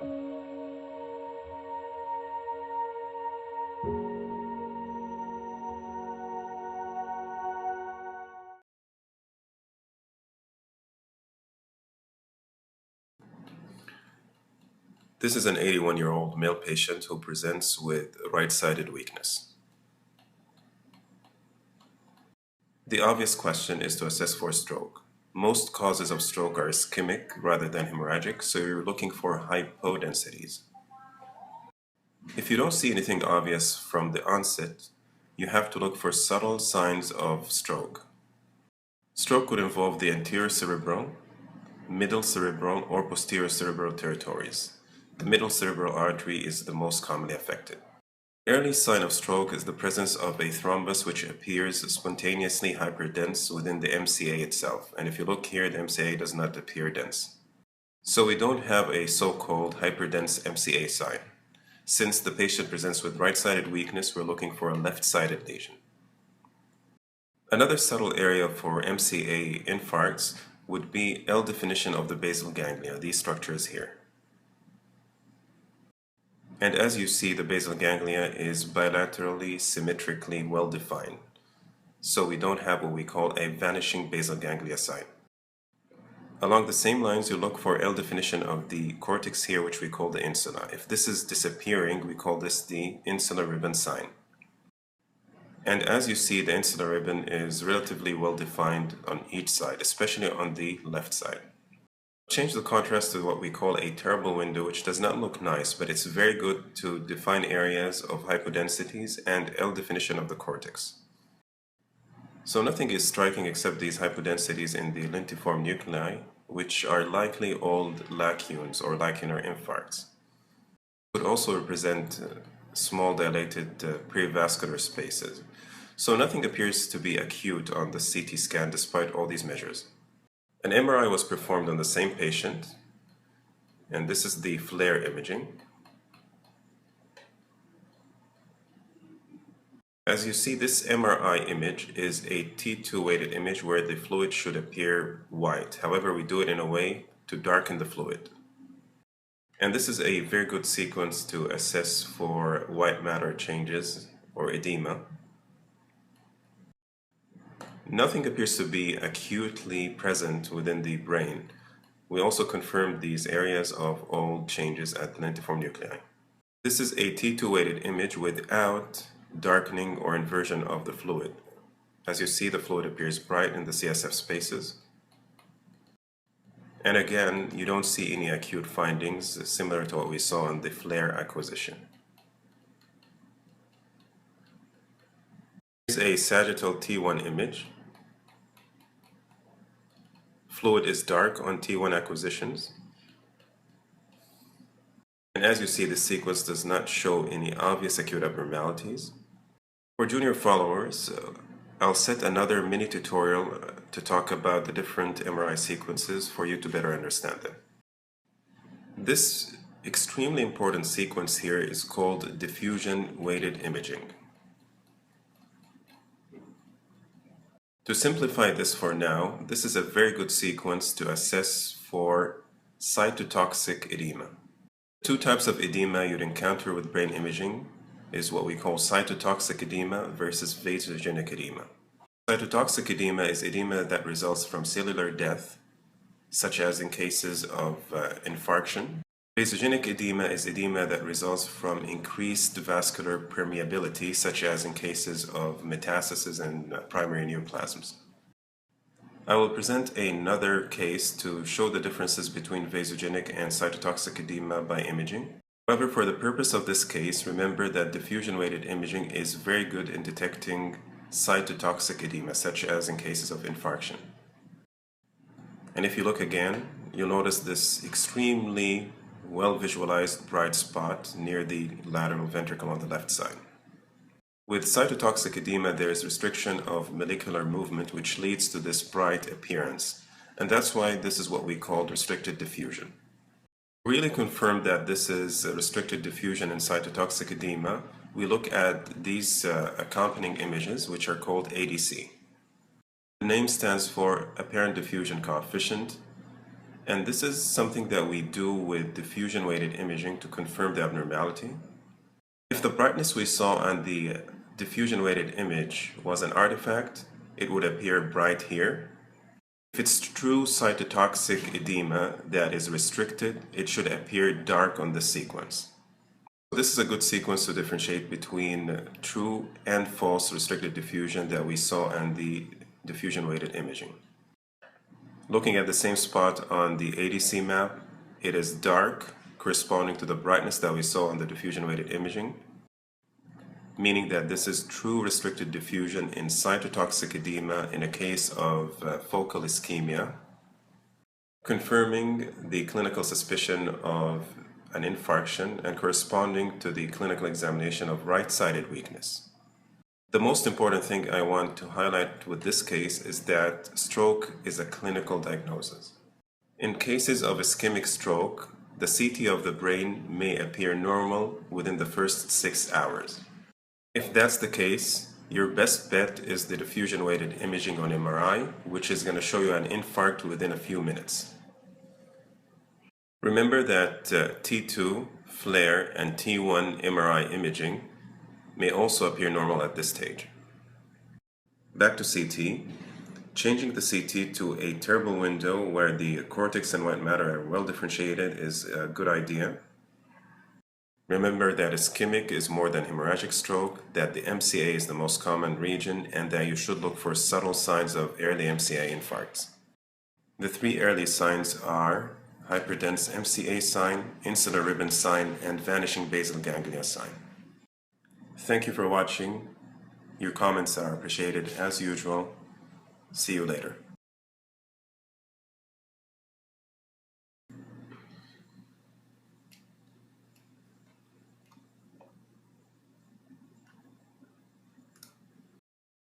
This is an 81-year-old male patient who presents with right-sided weakness. The obvious question is to assess for stroke. Most causes of stroke are ischemic rather than hemorrhagic, so you're looking for hypodensities. If you don't see anything obvious from the onset, you have to look for subtle signs of stroke. Stroke could involve the anterior cerebral, middle cerebral, or posterior cerebral territories. The middle cerebral artery is the most commonly affected. Early sign of stroke is the presence of a thrombus which appears spontaneously hyperdense within the MCA itself. And if you look here, the MCA does not appear dense. So we don't have a so-called hyperdense MCA sign. Since the patient presents with right-sided weakness, we're looking for a left-sided lesion. Another subtle area for MCA infarcts would be L definition of the basal ganglia, these structures here. And as you see, the basal ganglia is bilaterally, symmetrically well defined. So we don't have what we call a vanishing basal ganglia sign. Along the same lines, you look for L definition of the cortex here, which we call the insula. If this is disappearing, we call this the insular ribbon sign. And as you see, the insular ribbon is relatively well defined on each side, especially on the left side. Change the contrast to what we call a terrible window, which does not look nice, but it's very good to define areas of hypodensities and L definition of the cortex. So nothing is striking except these hypodensities in the lentiform nuclei, which are likely old lacunes or lacunar infarcts. It could also represent small dilated perivascular spaces. So nothing appears to be acute on the CT scan despite all these measures. An MRI was performed on the same patient, and this is the FLAIR imaging. As you see, this MRI image is a T2 weighted image where the fluid should appear white. However, we do it in a way to darken the fluid. And this is a very good sequence to assess for white matter changes or edema. Nothing appears to be acutely present within the brain. We also confirmed these areas of old changes at the lentiform nuclei. This is a T2 weighted image without darkening or inversion of the fluid. As you see, the fluid appears bright in the CSF spaces. And again, you don't see any acute findings similar to what we saw in the FLAIR acquisition. Here's a sagittal T1 image. Fluid is dark on T1 acquisitions. And as you see, the sequence does not show any obvious acute abnormalities. For junior followers, I'll set another mini tutorial to talk about the different MRI sequences for you to better understand them. This extremely important sequence here is called diffusion-weighted imaging. To simplify this for now, this is a very good sequence to assess for cytotoxic edema. Two types of edema you'd encounter with brain imaging is what we call cytotoxic edema versus vasogenic edema. Cytotoxic edema is edema that results from cellular death, such as in cases of infarction. Vasogenic edema is edema that results from increased vascular permeability, such as in cases of metastasis and primary neoplasms. I will present another case to show the differences between vasogenic and cytotoxic edema by imaging. However, for the purpose of this case, remember that diffusion-weighted imaging is very good in detecting cytotoxic edema, such as in cases of infarction. And if you look again, you'll notice this extremely well-visualized bright spot near the lateral ventricle on the left side. With cytotoxic edema, there is restriction of molecular movement, which leads to this bright appearance. And that's why this is what we call restricted diffusion. To really confirm that this is a restricted diffusion in cytotoxic edema, we look at these accompanying images, which are called ADC. The name stands for apparent diffusion coefficient, And this is something that we do with diffusion-weighted imaging to confirm the abnormality. If the brightness we saw on the diffusion-weighted image was an artifact, it would appear bright here. If it's true cytotoxic edema that is restricted, it should appear dark on the sequence. This is a good sequence to differentiate between true and false restricted diffusion that we saw in the diffusion-weighted imaging. Looking at the same spot on the ADC map, it is dark, corresponding to the brightness that we saw on the diffusion-weighted imaging, meaning that this is true restricted diffusion in cytotoxic edema in a case of focal ischemia, confirming the clinical suspicion of an infarction and corresponding to the clinical examination of right-sided weakness. The most important thing I want to highlight with this case is that stroke is a clinical diagnosis. In cases of ischemic stroke, the CT of the brain may appear normal within the first 6 hours. If that's the case, your best bet is the diffusion-weighted imaging on MRI, which is going to show you an infarct within a few minutes. Remember that T2, FLAIR, and T1 MRI imaging may also appear normal at this stage. Back to CT. Changing the CT to a terrible window where the cortex and white matter are well differentiated is a good idea. Remember that ischemic is more than hemorrhagic stroke, that the MCA is the most common region, and that you should look for subtle signs of early MCA infarcts. The 3 early signs are hyperdense MCA sign, insular ribbon sign, and vanishing basal ganglia sign. Thank you for watching. Your comments are appreciated as usual. See you later.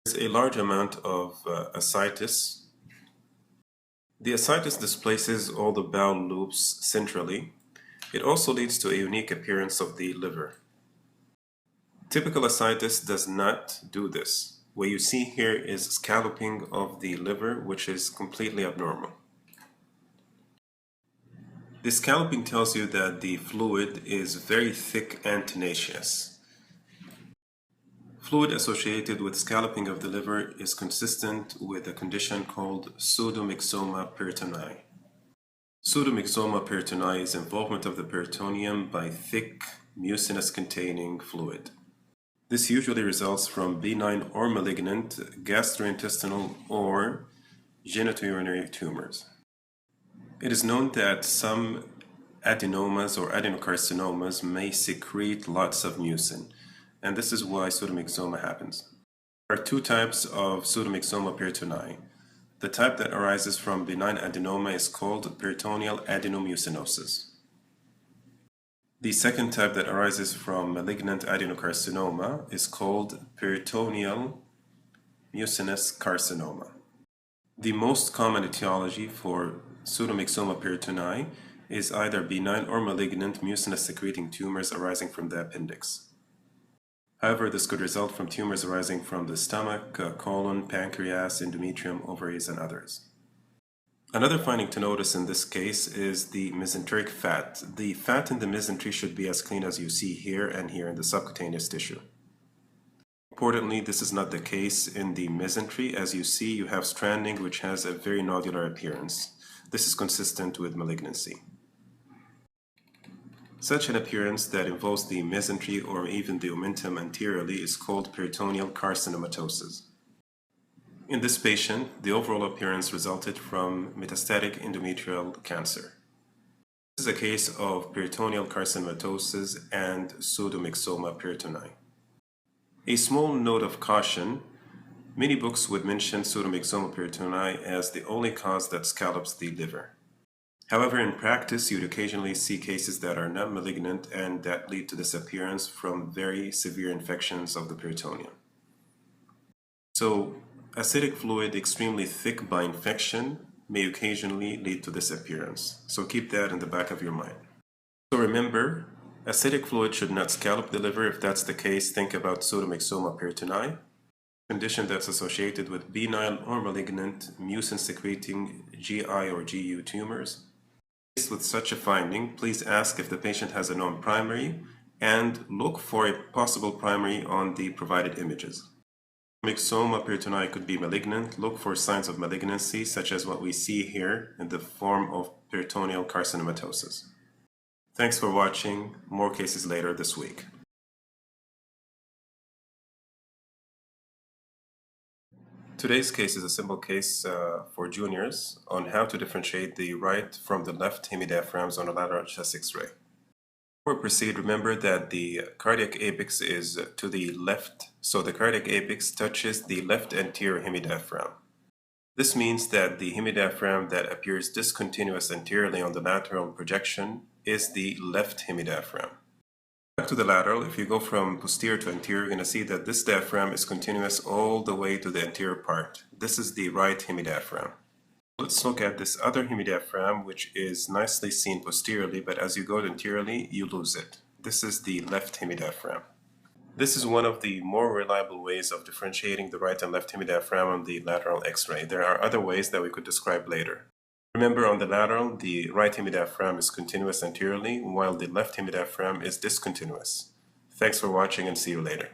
There's a large amount of ascites. The ascites displaces all the bowel loops centrally. It also leads to a unique appearance of the liver. Typical ascites does not do this. What you see here is scalloping of the liver, which is completely abnormal. This scalloping tells you that the fluid is very thick and tenacious. Fluid associated with scalloping of the liver is consistent with a condition called pseudomyxoma peritonei. Pseudomyxoma peritonei is involvement of the peritoneum by thick, mucinous-containing fluid. This usually results from benign or malignant gastrointestinal or genitourinary tumors. It is known that some adenomas or adenocarcinomas may secrete lots of mucin, and this is why pseudomyxoma happens. There are 2 types of pseudomyxoma peritonei. The type that arises from benign adenoma is called peritoneal adenomucinosis. The second type that arises from malignant adenocarcinoma is called peritoneal mucinous carcinoma. The most common etiology for pseudomyxoma peritonei is either benign or malignant mucinous secreting tumors arising from the appendix. However, this could result from tumors arising from the stomach, colon, pancreas, endometrium, ovaries, and others. Another finding to notice in this case is the mesenteric fat. The fat in the mesentery should be as clean as you see here and here in the subcutaneous tissue. Importantly, this is not the case in the mesentery. As you see, you have stranding which has a very nodular appearance. This is consistent with malignancy. Such an appearance that involves the mesentery or even the omentum anteriorly is called peritoneal carcinomatosis. In this patient, the overall appearance resulted from metastatic endometrial cancer. This is a case of peritoneal carcinomatosis and pseudomyxoma peritonei. A small note of caution: many books would mention pseudomyxoma peritonei as the only cause that scallops the liver. However, in practice, you'd occasionally see cases that are not malignant and that lead to this appearance from very severe infections of the peritoneum. So, acidic fluid extremely thick by infection may occasionally lead to this appearance. So keep that in the back of your mind. So remember, acidic fluid should not scallop the liver. If that's the case, think about pseudomyxoma peritonei, condition that's associated with benign or malignant mucin-secreting GI or GU tumors. Faced with such a finding, please ask if the patient has a known primary and look for a possible primary on the provided images. Myxoma peritoni could be malignant. Look for signs of malignancy, such as what we see here in the form of peritoneal carcinomatosis. Thanks for watching. More cases later this week. Today's case is a simple case for juniors on how to differentiate the right from the left hemidiaphragms on a lateral chest X-ray. Before we proceed, remember that the cardiac apex is to the left, so the cardiac apex touches the left anterior hemidiaphragm. This means that the hemidiaphragm that appears discontinuous anteriorly on the lateral projection is the left hemidiaphragm. Back to the lateral, if you go from posterior to anterior, you're going to see that this diaphragm is continuous all the way to the anterior part. This is the right hemidiaphragm. Let's look at this other hemidiaphragm, which is nicely seen posteriorly, but as you go anteriorly, you lose it. This is the left hemidiaphragm. This is one of the more reliable ways of differentiating the right and left hemidiaphragm on the lateral X-ray. There are other ways that we could describe later. Remember, on the lateral, the right hemidiaphragm is continuous anteriorly, while the left hemidiaphragm is discontinuous. Thanks for watching and see you later.